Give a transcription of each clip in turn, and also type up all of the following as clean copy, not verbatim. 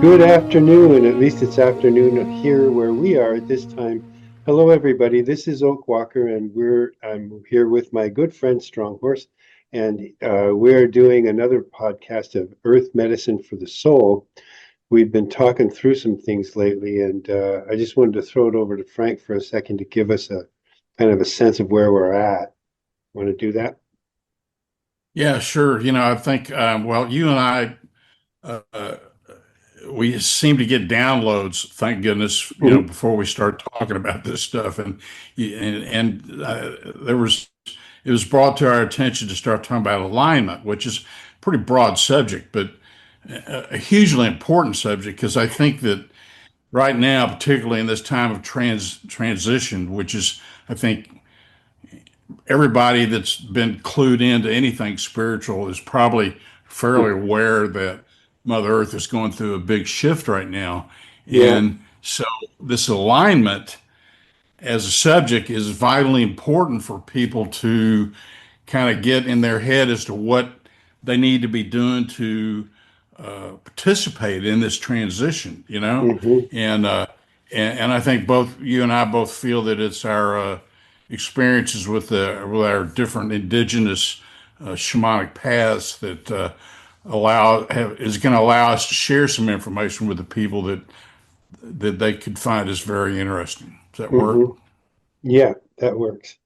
Good afternoon. At least it's afternoon here where we are at this time. Hello, everybody. This is Oakwalker, and I'm here with my good friend Stronghorse, and we're doing another podcast of Earth Medicine for the Soul. We've been talking through some things lately, and I just wanted to throw it over to Frank for a second to give us a kind of a sense of where we're at. Want to do that? Yeah, sure. I think, well, you and I, uh, we seem to get downloads, thank goodness, Mhm. before we start talking about this stuff. And it was brought to our attention to start talking about alignment, which is a pretty broad subject, but a hugely important subject because I think that right now, particularly in this time of transition, which is, I think, everybody that's been clued into anything spiritual is probably fairly aware that Mother Earth is going through a big shift right now. Yeah. And so this alignment as a subject is vitally important for people to kind of get in their head as to what they need to be doing to participate in this transition, Hmm. and and I think both you and I both feel that it's our experiences with our different indigenous shamanic paths that is going to allow us to share some information with the people that they could find is very interesting. Does that work? Hmm. Yeah, that works.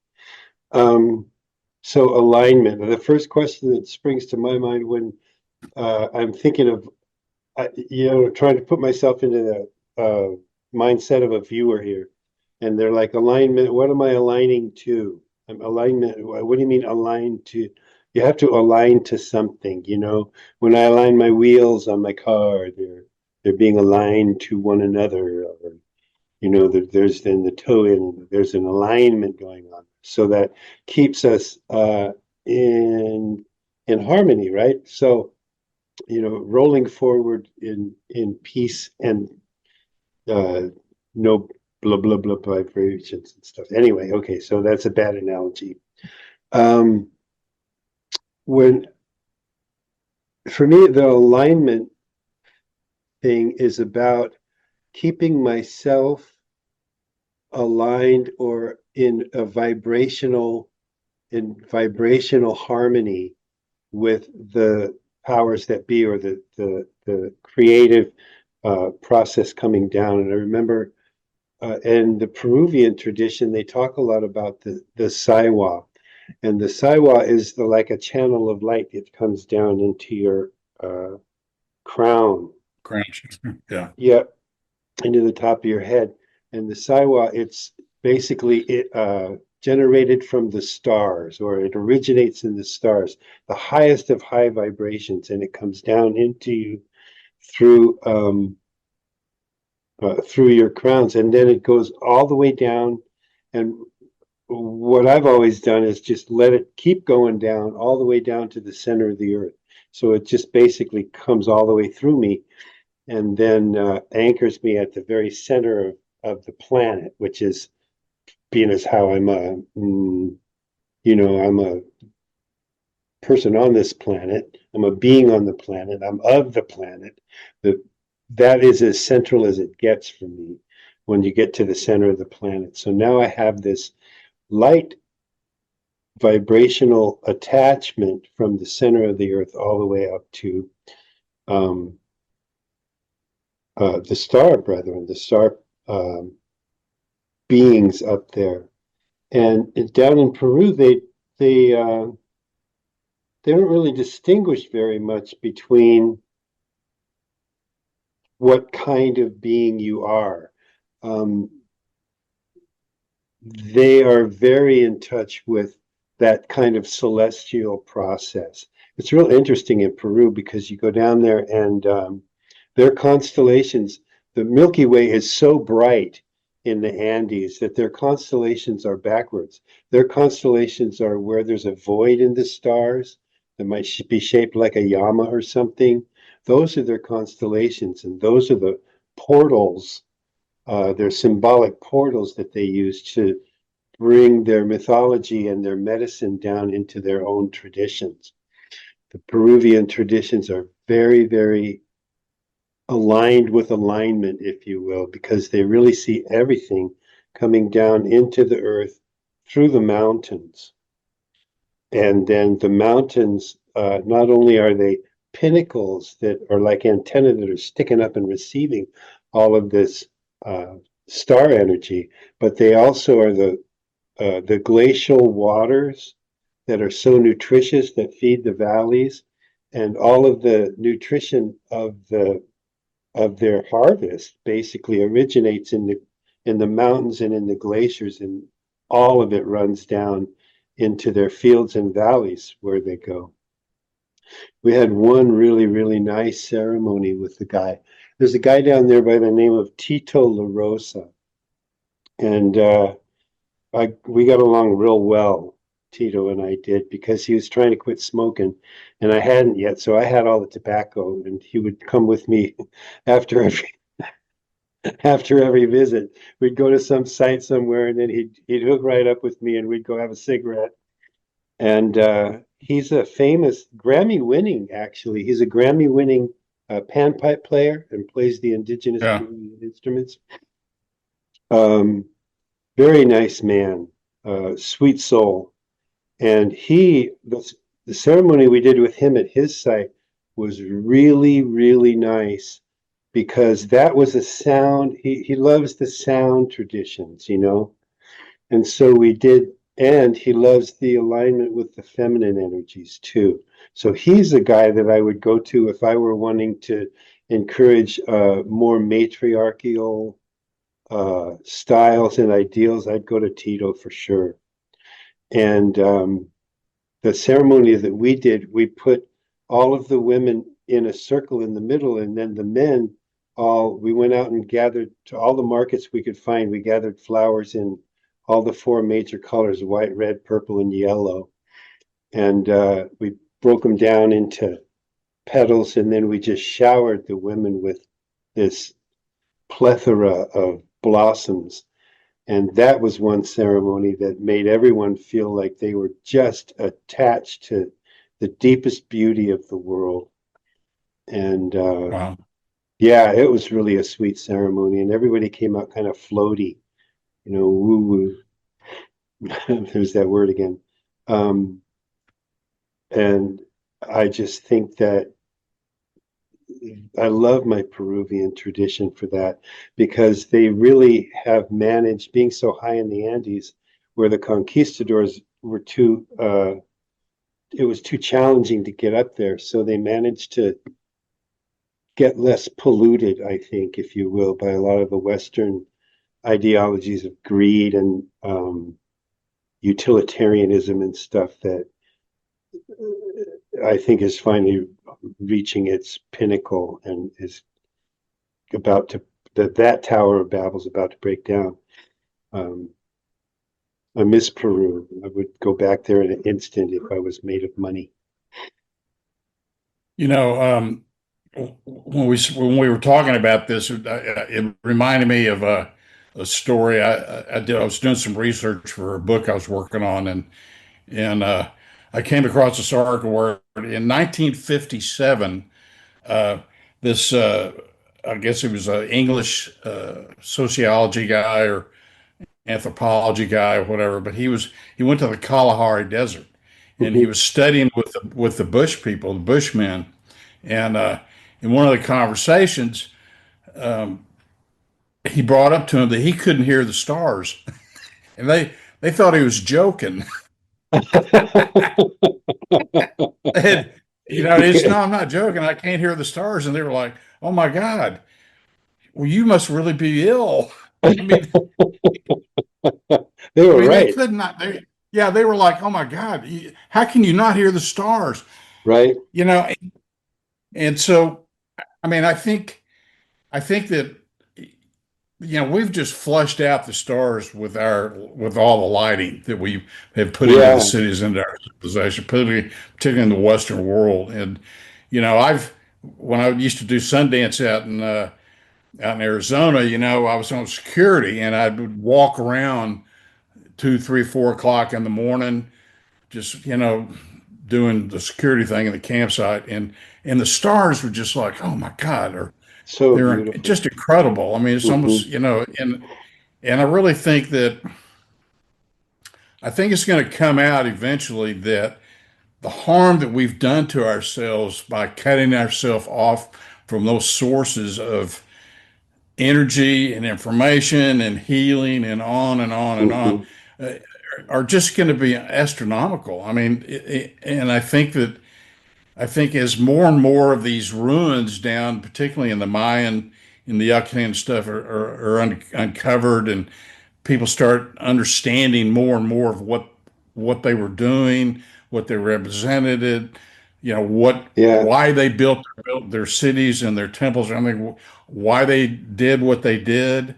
Um, so alignment. The first question that springs to my mind when I'm thinking of, trying to put myself into the mindset of a viewer here, and they're like alignment. What am I aligning to? Alignment. What do you mean align to? You have to align to something. When I align my wheels on my car, they're being aligned to one another, or there's then the toe in, there's an alignment going on. So that keeps us in harmony, right? So, rolling forward in peace and uh, no blah blah blah vibrations and stuff. Anyway, okay, so that's a bad analogy. Um, when For me, the alignment thing is about keeping myself aligned or in vibrational harmony with the powers that be, or the creative process coming down. And I remember in the Peruvian tradition, they talk a lot about the Saiwa. And the Saiwa is like a channel of light that comes down into your crown. Grant. Yeah. Yeah, into the top of your head. And the Saiwa, it's basically generated from the stars, or it originates in the stars, the highest of high vibrations, and it comes down into you through through your crowns, and then it goes all the way down. And what I've always done is just let it keep going down all the way down to the center of the earth. So it just basically comes all the way through me, and then anchors me at the very center of the planet, which is being as how I'm a person on this planet. I'm a being on the planet. I'm of the planet. The, that is as central as it gets for me when you get to the center of the planet. So now I have this light vibrational attachment from the center of the earth all the way up to um, the star brethren, the star um, beings up there. And down in Peru, they don't really distinguish very much between what kind of being you are. Um, they are very in touch with that kind of celestial process. It's real interesting in Peru because you go down there and their constellations, the Milky Way is so bright in the Andes that their constellations are backwards. Their constellations are where there's a void in the stars that might be shaped like a llama or something. Those are their constellations, and those are the portals. They're symbolic portals that they use to bring their mythology and their medicine down into their own traditions. The Peruvian traditions are very, very aligned with alignment, if you will, because they really see everything coming down into the earth through the mountains. And then the mountains, not only are they pinnacles that are like antennae that are sticking up and receiving all of this uh, star energy, but they also are the glacial waters that are so nutritious that feed the valleys, and all of the nutrition of their harvest basically originates in the mountains and in the glaciers, and all of it runs down into their fields and valleys where they go. We had one really nice ceremony with the guy. There's a guy down there by the name of Tito La Rosa, and we got along real well. Tito and I did, because he was trying to quit smoking and I hadn't yet. So I had all the tobacco, and he would come with me after every after every visit. We'd go to some site somewhere, and then he'd hook right up with me, and we'd go have a cigarette. And he's a famous Grammy winning, actually. He's a Grammy winning panpipe player and plays the indigenous Yeah. instruments. Um, Very nice man, sweet soul. And the ceremony we did with him at his site was really nice, because that was a sound. He loves the sound traditions, you know. And so we did, and he loves the alignment with the feminine energies too. So he's a guy that I would go to if I were wanting to encourage more matriarchal styles and ideals. I'd go to Tito for sure. And the ceremony that we did, we put all of the women in a circle in the middle, and then the men we went out and gathered to all the markets we could find. We gathered flowers in all the four major colors: white, red, purple, and yellow. And we broke them down into petals, and then we just showered the women with this plethora of blossoms. And that was one ceremony that made everyone feel like they were just attached to the deepest beauty of the world. And Wow. yeah, it was really a sweet ceremony, and everybody came out kind of floaty, woo woo. There's that word again. Um, and I just think that I love my Peruvian tradition for that, because they really have managed, being so high in the Andes, where the conquistadors were it was too challenging to get up there. So they managed to get less polluted, I think, if you will, by a lot of the Western ideologies of greed and utilitarianism and stuff that I think is finally reaching its pinnacle and is about to that Tower of Babel is about to break down. Um, I miss Peru. I would go back there in an instant if I was made of money. You know, when we were talking about this, it reminded me of a story I did. I was doing some research for a book I was working on, and I came across this article where in 1957, uh, this I guess he was an English sociology guy or anthropology guy or whatever, but he went to the Kalahari Desert and he Mhm. was studying with the bush people, the bushmen, and in one of the conversations, um, he brought up to him that he couldn't hear the stars, and they thought he was joking. And it's no, I'm not joking. I can't hear the stars, and they were like, "Oh my God, well, you must really be ill." I mean, They I were mean, they right, could not. Yeah, they were like, "Oh my God, how can you not hear the stars?" right? You know, and so I mean, I think that we've just flushed out the stars with all the lighting that we have put into the Yeah. cities into our civilization, particularly in the Western world. And I've when I used to do Sundance out in Arizona, I was on security and I would walk around 2, 3, 4 o'clock in the morning, just doing the security thing in the campsite, and the stars were just like, oh my God, So they're beautiful. just incredible. I mean, it's almost, Hmm. and I really think that I think it's going to come out eventually that the harm that we've done to ourselves by cutting ourselves off from those sources of energy and information and healing and on and on and on Hmm. uh, are just going to be astronomical. I mean, and I think as more and more of these ruins down, particularly in the Mayan, in the Yucatan stuff, are uncovered, and people start understanding more and more of what they were doing, what they represented, Yeah, why they built their cities and their temples. I mean, why they did what they did.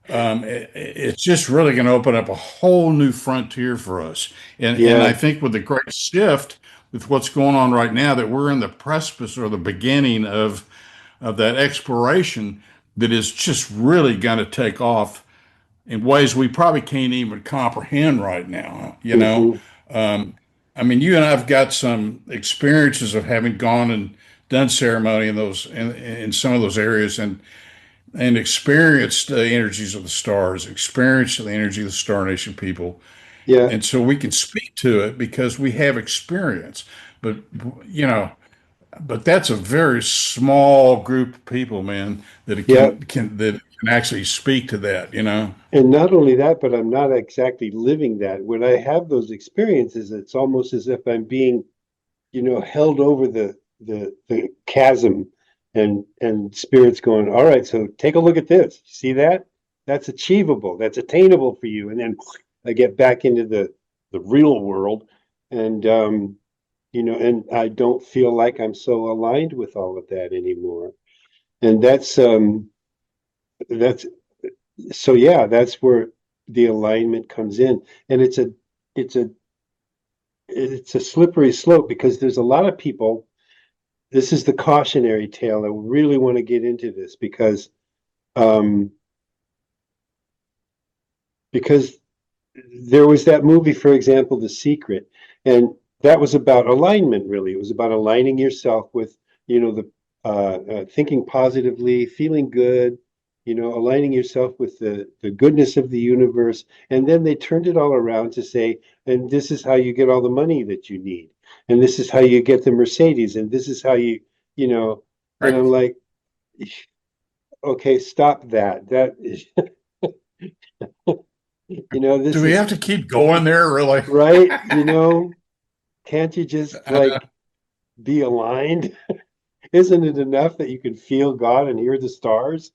It's just really going to open up a whole new frontier for us. And I yeah, think with the great shift with what's going on right now, that we're in the precipice or the beginning of that exploration that is just really going to take off in ways we probably can't even comprehend right now. hmm, I mean, you and I've got some experiences of having gone and done ceremony in in some of those areas, and experienced the energies of the stars, experienced the energy of the Star Nation people. yeah, And so we can speak to it because we have experience. But, you know, but that's a very small group of people, man, that it yeah. can actually speak to that. And not only that, but I'm not exactly living that. When I have those experiences, it's almost as if I'm being, held over the chasm, and spirit's going, all right, so take a look at this. See that? That's achievable. That's attainable for you. And then I get back into the real world, and and I don't feel like I'm so aligned with all of that anymore. And that's so yeah, that's where the alignment comes in. And it's a it's a slippery slope because there's a lot of people. This is the cautionary tale. I really want to get into this um, because there was that movie, for example, The Secret, and that was about alignment. Really, it was about aligning yourself with the thinking positively, feeling good. Aligning yourself with the goodness of the universe, and then they turned it all around to say, and this is how you get all the money that you need, and this is how you get the Mercedes, and this is how you know, and I'm Right. like, okay, stop that. That is, Do this we is have to keep going there, really? right. Can't you just like be aligned? Isn't it enough that you can feel God and hear the stars?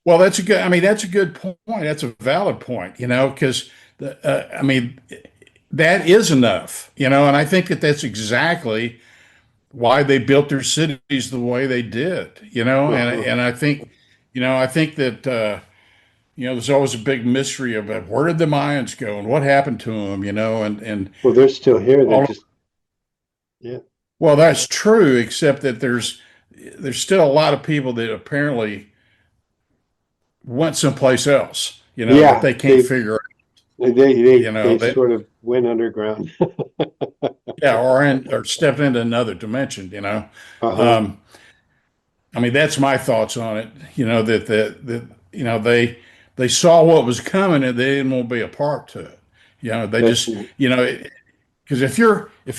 Well, I mean, that's a good point. That's a valid point, because I mean, that is enough, and I think that that's exactly why they built their cities the way they did, Uh-huh. and I think that, there's always a big mystery about where did the Mayans go and what happened to them, and Well, they're still here. They're all, just, yeah. well, that's true, except that there's still a lot of people that apparently went someplace else, that Yeah, they can't figure out, they that, sort of went underground. yeah, or stepped into another dimension. Uh-huh. Um, I mean, that's my thoughts on it. That they saw what was coming and they didn't want to be a part to it. They That's just because if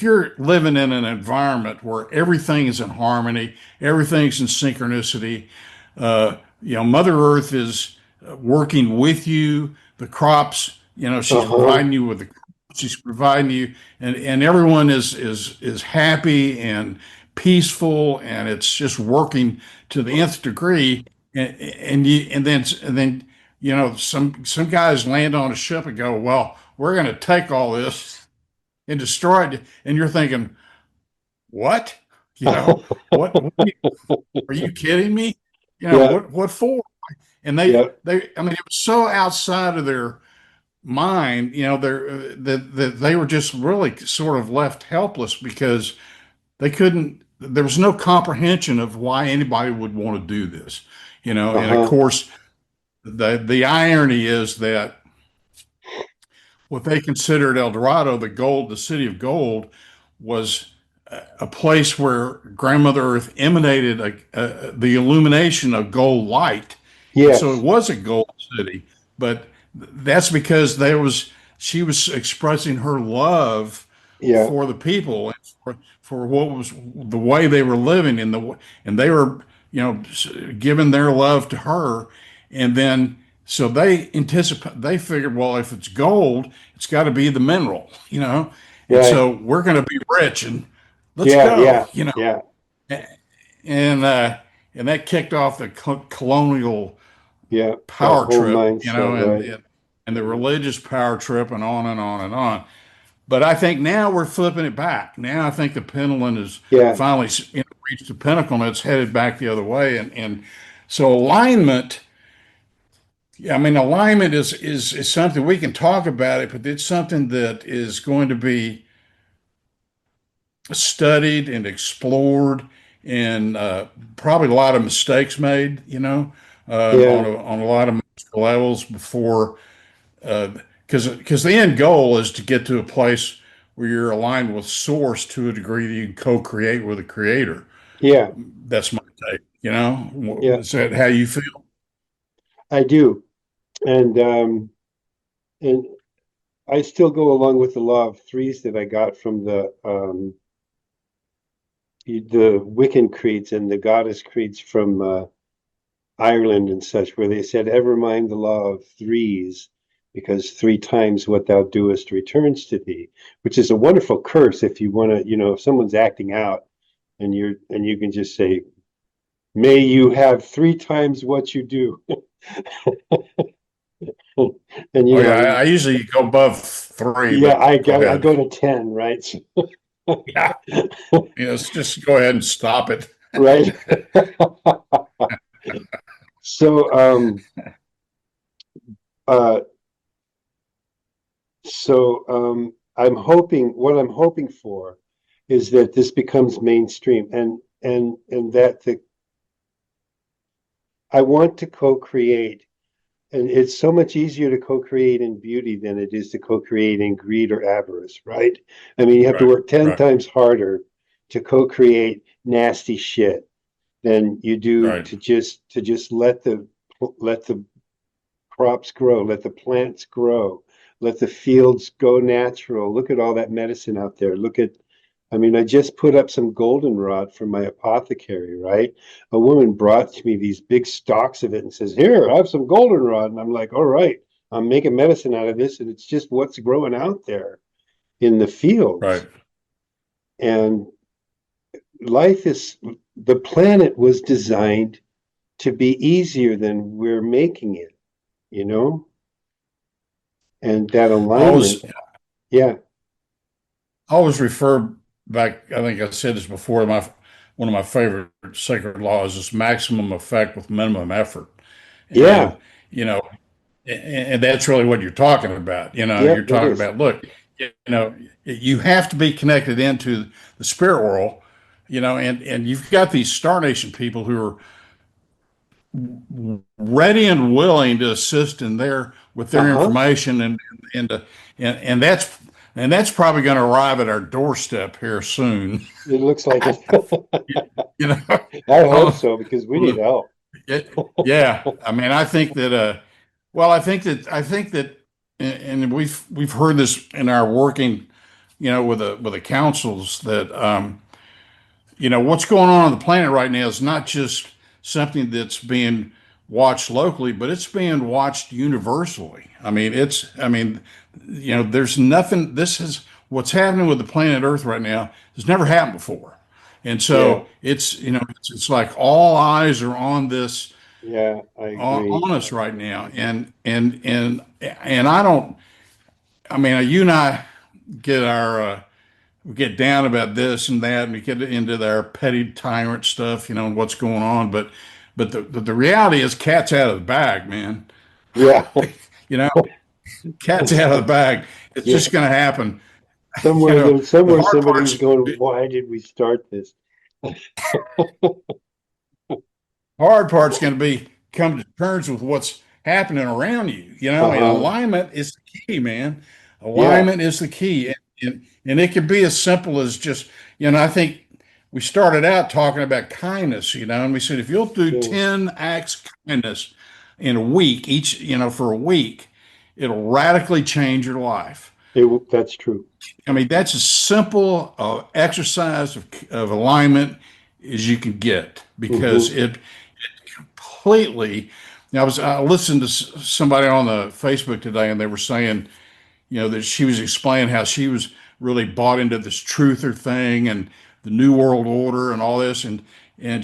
you're living in an environment where everything is in harmony, everything's in synchronicity, Mother Earth is working with you. The crops, she's uh-huh. providing you with the crops, she's providing you, and everyone is happy and peaceful, and it's just working to the nth degree. And then some guys land on a ship and go, well, we're going to take all this and destroy it, and you're thinking, what? What are you kidding me? Yeah, What for? And yeah, I mean, it was so outside of their mind, that they were just really sort of left helpless because there was no comprehension of why anybody would want to do this, and of uh-huh. course, the irony is that what they considered El Dorado, the city of gold, was a place where Grandmother Earth emanated the illumination of gold light, and so it Yes. was a gold city. But that's because there was she was expressing her love Yeah. for the people and for what was the way they were living and they were giving their love to her, and then so they figured, well, if it's gold, it's got to be the mineral, and Right. so we're going to be rich and let's Yeah. go, Yeah. Yeah. and that kicked off the colonial Yeah. That power whole trip, mindset, right? and the religious power trip, and on and on and on. But I think now we're flipping it back. Now I think the pendulum is Yeah. finally reached the pinnacle and it's headed back the other way. And so alignment, I mean, alignment is something we can talk about it, but it's something that is going to be studied and explored, and probably a lot of mistakes made, Yeah. on a lot of levels before, because the end goal is to get to a place where you're aligned with source to a degree that you can co-create with the creator. Yeah. That's my take. Yeah. Is that how you feel? I do. And I still go along with the law of threes that I got from the Wiccan creeds and the goddess creeds from Ireland and such, where they said, ever mind the law of threes, because three times what thou doest returns to thee, which is a wonderful curse if you want to, if someone's acting out and you can just say, may you have three times what you do. And Oh yeah, I usually go above three, yeah, but go I ahead. go to 10, right? Yeah, let's just go ahead and stop it. Right. So uh what I'm hoping for is that this becomes mainstream and that the I want to co-create, and it's so much easier to co-create in beauty than it is to co-create in greed or avarice, right? I mean, you have to Right, work 10 right, times harder to co-create nasty shit than you do right, to just let the crops grow, let the plants grow, let the fields go natural. Look at all that medicine out there. I mean, I just put up some goldenrod from my apothecary, right? A woman brought to me these big stalks of it and says, here, have some goldenrod. And I'm like, all right, I'm making medicine out of this. And it's just what's growing out there in the fields. right. And life is, the planet was designed to be easier than we're making it, you know? And that I alignment, always, yeah, I always refer back. I think I said this before. My One of my favorite sacred laws is maximum effect with minimum effort, yeah, and you know, and that's really what you're talking about. You're yep, that talking is. about, look, you have to be connected into the spirit world, and you've got these Star Nation people who are ready and willing to assist in their with their Uh-huh. information, and uh, and that's probably going to arrive at our doorstep here soon. It looks like it. You know, I hope on so because we need the, help. yeah. I mean, I think that well, I think that, and we've heard this in our working, with the councils that what's going on the planet right now is not just something that's being watched locally, but it's being watched universally. There's nothing. This is what's happening with the planet Earth right now has never happened before, and Yeah, so it's like all eyes are on this yeah, I agree. on us right now, and I don't. I mean, you and I get our we get down about this and that, and we get into their petty tyrant stuff, and what's going on. But the reality is, cat's out of the bag, man. Yeah, You know, cat's out of the bag. It's yeah. just going to happen. The Somewhere hard somebody's part's going, why did we start this? hard part's going to be come to terms with what's happening around you. And Uh-huh. alignment is the key, man. Yeah, Alignment is the key. And it can be as simple as just, I think we started out talking about kindness, and we said if you'll do Yeah, 10 acts of kindness in a week, each, for a week, it'll radically change your life. that's true. I mean, that's a simple exercise of alignment as you can get because Hmm. it completely. I listened to somebody on the Facebook today, and they were saying, that she was explaining how she was really bought into this truther thing and the New World Order and all this, and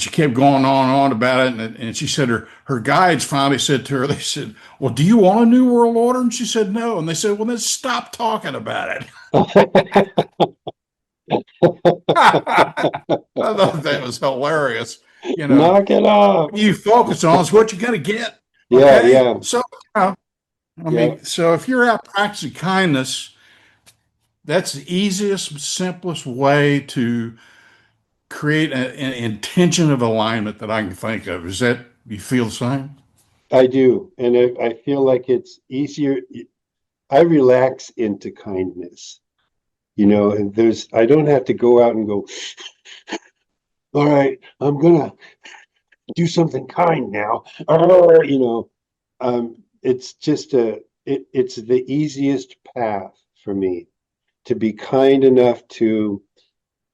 she kept going on and on about it, and she said her guides finally said to her, they said, "Well, do you want a New World Order?" And she said, "No," and they said, "Well, then stop talking about it." I thought that was hilarious. You know, Knock it off. what you focus on is what you're going to get. Yeah, Okay. yeah, So, I yeah. mean, so if you're out practicing kindness, that's the easiest, simplest way to create an intention of alignment that I can think of. Is that you feel the same? I do. And I feel like it's easier. I relax into kindness, and I don't have to go out and go, all right, I'm gonna do something kind now. It's just it's the easiest path for me to be kind enough to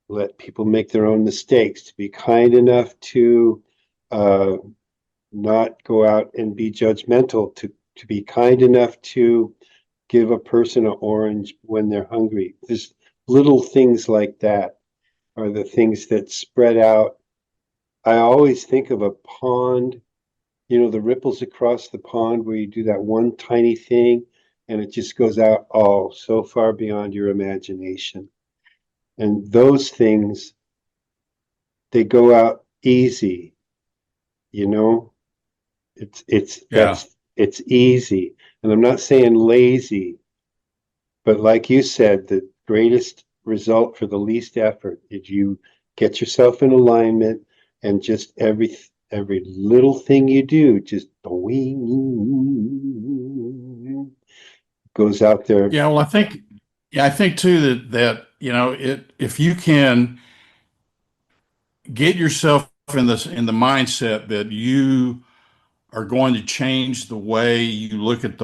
let people make their own mistakes, to be kind enough to uh, not go out and be judgmental, to be kind enough to give a person an orange when they're hungry. There's little things like that are the things that spread out. I always think of a pond, the ripples across the pond where you do that one tiny thing and it just goes out so far beyond your imagination. And those things, they go out easy, you know? Yeah. It's easy. And I'm not saying lazy, but like you said, the greatest result for the least effort is you get yourself in alignment and just every little thing you do just boing, goes out there. Yeah. Well, I think too that if you can get yourself in the mindset that you are going to change the way you look at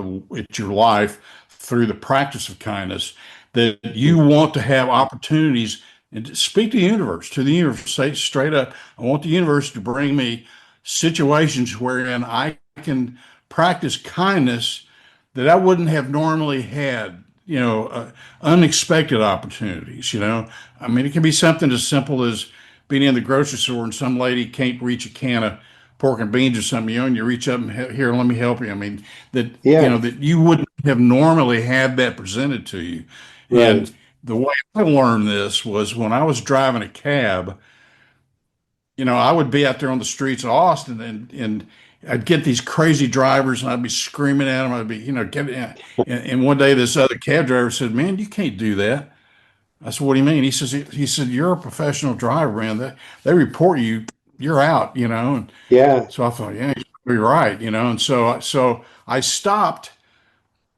your life through the practice of kindness, that you want to have opportunities and to speak to the universe, say straight up, I want the universe to bring me situations wherein I can practice kindness that I wouldn't have normally had, unexpected opportunities, I mean, it can be something as simple as being in the grocery store and some lady can't reach a can of pork and beans or something, and you reach up and here, let me help you. I mean, that, Yeah, that you wouldn't have normally had that presented to you. right. And the way I learned this was when I was driving a cab, I would be out there on the streets of Austin and I'd get these crazy drivers and I'd be screaming at them. I'd be, and one day this other cab driver said, "Man, you can't do that." I said, "What do you mean?" He said, "You're a professional driver, man. They report you, you're out, And Yeah. so I thought, yeah, you're right, And so I stopped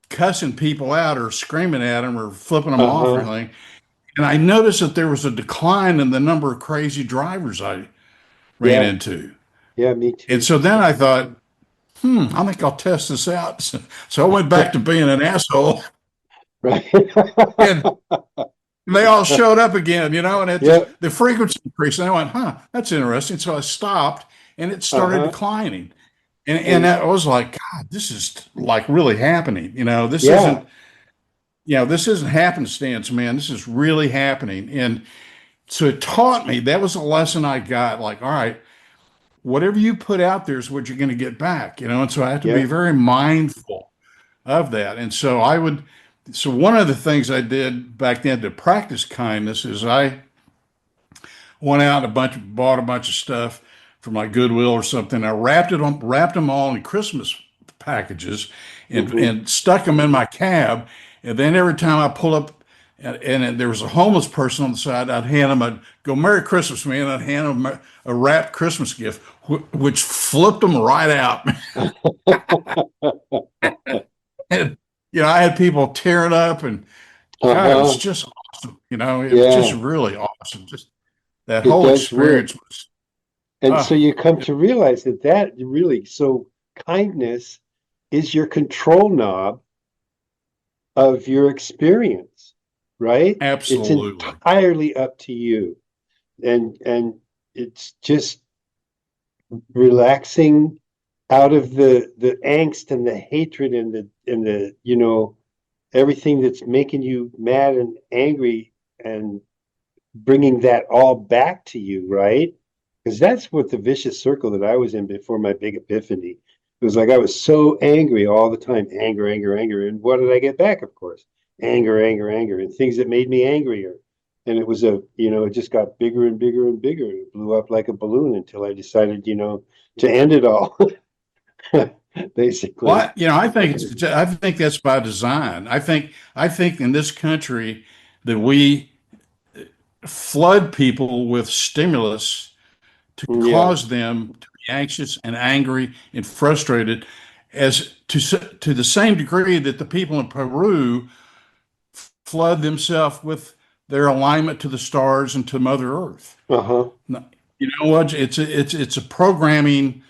cussing people out or screaming at them or flipping them off or Uh-huh. anything. And I noticed that there was a decline in the number of crazy drivers I ran Yeah. into. Yeah, me And too. so then I thought, I think I'll test this out. So I went back to being an asshole Right. and they all showed up again, and it just, Yeah. the frequency increased. And I went, that's interesting. So I stopped and it started Uh-huh. declining. And And I was like, God, this is like really happening. yeah. This isn't happenstance, man. This is really happening. And so it taught me that was a lesson I got. Like, all right, whatever you put out there is what you're going to get back, And so I have to be Yeah. very mindful of that. So one of the things I did back then to practice kindness is I went out bought a bunch of stuff from my Goodwill or something. I wrapped them all in Christmas packages Hmm. and stuck them in my cab. And then every time I pull up and there was a homeless person on the side, I'd go, "Merry Christmas, man." I'd hand them a wrapped Christmas gift, which flipped them right out. And, I had people tearing up and God, it was Uh-huh. just awesome. It was just Yeah, really awesome. Just that it whole does work. experience was, And so ah, you come to realize that really, so kindness is your control knob of your experience, right? It's absolutely. entirely up to you. And it's just relaxing out of the angst and the hatred and the everything that's making you mad and angry, and bringing that all back to you, right? Because that's what the vicious circle that I was in before my big epiphany. It was like I was so angry all the time, anger, anger, anger. And what did I get back? Of course, anger, anger, anger, and things that made me angrier. And it was it just got bigger and bigger and bigger. It blew up like a balloon until I decided, to end it all, basically. Well, I think that's by design. I think in this country that we flood people with stimulus to Yeah. cause them to be anxious and angry and frustrated, as to the same degree that the people in Peru flood themselves with their alignment to the stars and to Mother Earth. Uh-huh. You know what? It's a programming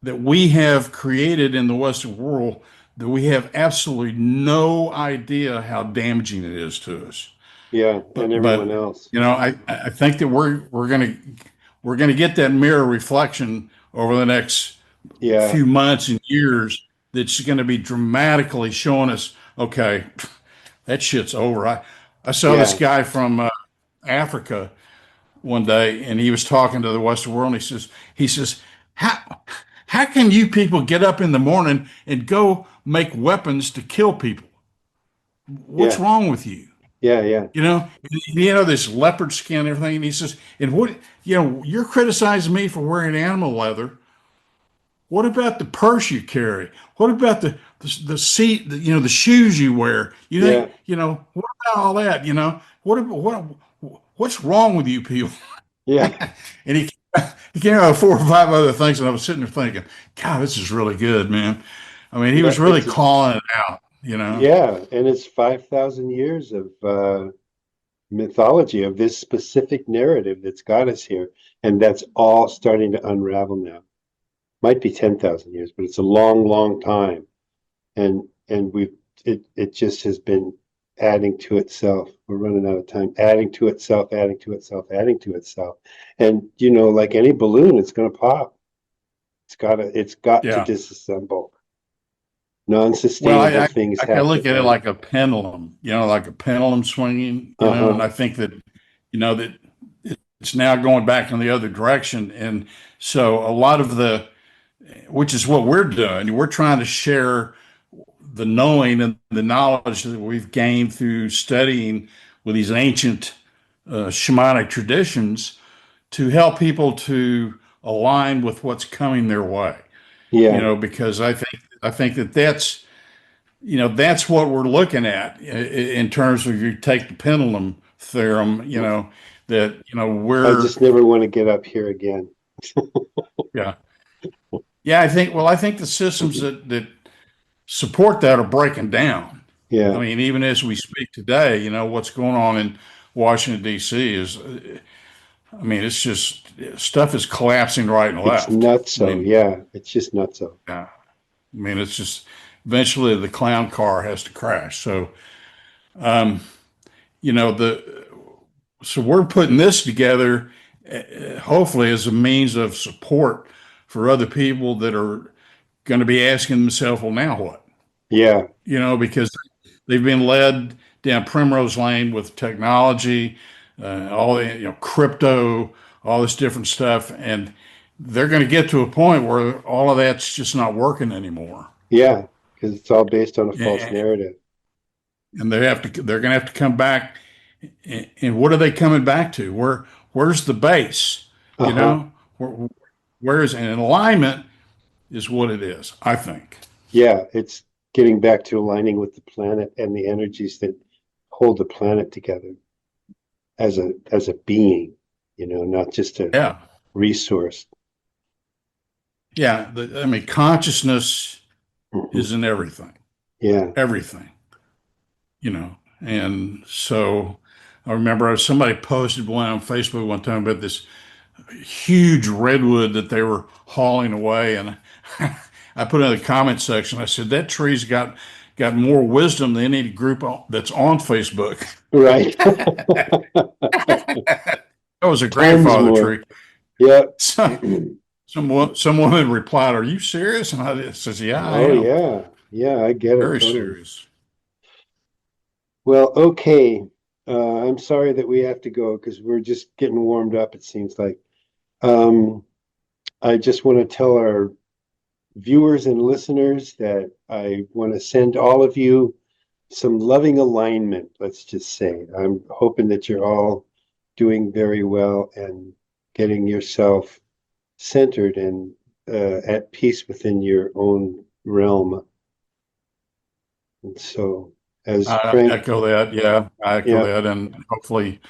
that we have created in the Western world that we have absolutely no idea how damaging it is to us. Yeah. And But everyone else. I think that we're gonna get that mirror reflection over the next Yeah. few months and years that's going to be dramatically showing us, okay, that shit's over. I saw this Yeah. guy from Africa one day, and he was talking to the Western world, and he says, how how can you people get up in the morning and go make weapons to kill people? What's Yeah. wrong with you? Yeah. Yeah. This leopard skin and everything. And he says, and you're criticizing me for wearing animal leather. What about the purse you carry? What about the seat, the shoes you wear? Yeah. What about all that? What's wrong with you people? Yeah. And he came out with four or five other things, and I was sitting there thinking, God, this is really good, man. I mean, he No, was really calling it out. yeah, and it's 5,000 years of mythology of this specific narrative that's got us here, and that's all starting to unravel now. Might be 10,000 years, but it's a long, long time, and it just has been adding to itself. We're running out of time, adding to itself, adding to itself, adding to itself, and like any balloon, it's going to pop. It's got to Yeah. disassemble. Well, Non-sustainable things I can have to look at it end. like a pendulum, like a pendulum swinging, and Uh-huh. I think that it's now going back in the other direction. And so a lot of which is what we're doing, we're trying to share the knowing and the knowledge that we've gained through studying with these ancient shamanic traditions to help people to align with what's coming their way. Yeah. Because I think that's what we're looking at in terms of, you take the pendulum theorem, that I we're just never want to get up here again. yeah. Yeah, I think the systems that support that are breaking down. I Yeah. mean, even as we speak today, what's going on in Washington D.C. is, I mean, it's just stuff is collapsing right and It's left. I nutso. mean, Yeah. It's just nutso. yeah. I mean, it's just eventually the clown car has to crash. So, um, you know, the so we're putting this together, hopefully as a means of support for other people that are going to be asking themselves, well, now what? Yeah. Because they've been led down primrose lane with technology, all the crypto, all this different stuff, and they're going to get to a point where all of that's just not working anymore. Yeah. Because it's all based on a false And narrative. they're going to have to come back. And what are they coming back to? Where's the base? You Uh-huh. know, where's and alignment is what it is, I think. Yeah. It's getting back to aligning with the planet and the energies that hold the planet together as a being, not just a Yeah, resource. yeah. I mean, consciousness Mhm. is in everything, Yeah. everything. And so. I remember somebody posted one on Facebook one time about this huge redwood that they were hauling away, and I put in the comment section. I said that tree's got more wisdom than any group that's on Facebook. Right. That was a Tons grandfather more. tree. Yep. So, some woman replied, "Are you serious?" And I says, "Yeah, I Oh am. yeah. Yeah, I get it Very totally. serious." Well, okay. I'm sorry that we have to go because we're just getting warmed up, it seems like. Um, I just want to tell our viewers and listeners that I want to send all of you some loving alignment, let's just say. I'm hoping that you're all doing very well and getting yourself centered and at peace within your own realm. And so, as I Frank, echo that. Yeah, I echo yeah, that, and hopefully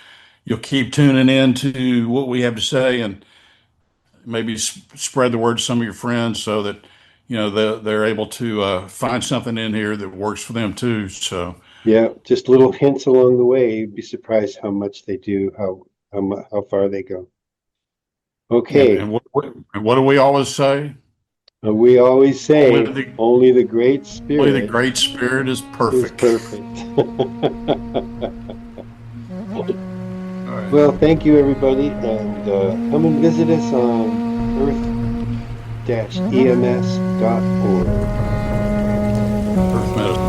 you'll keep tuning in to what we have to say, and maybe spread the word to some of your friends so that they're able to find something in here that works for them too. So, yeah, just little hints along the way. You'd be surprised how much they do, how far they go. Okay, and what do we always say? we always Only say the only the Great only the Spirit great spirit is is perfect. perfect. All right, Well, thank you, everybody, and come and visit us on earth-ems.org. Earth Meadows.